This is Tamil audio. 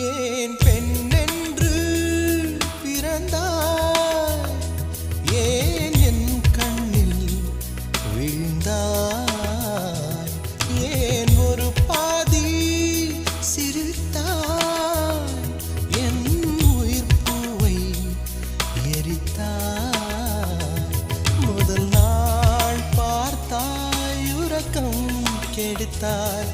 ஏன் பெண்ணென்று பிறந்தாய்? ஏன் என் கண்ணில் விழுந்தாய்? ஏன் ஒரு பாதி சிரித்தாய்? என் உயிர் பூவை எரித்தாய். முதல் நாள் பார்த்தாய், உறக்கம் கெடுத்தாய்.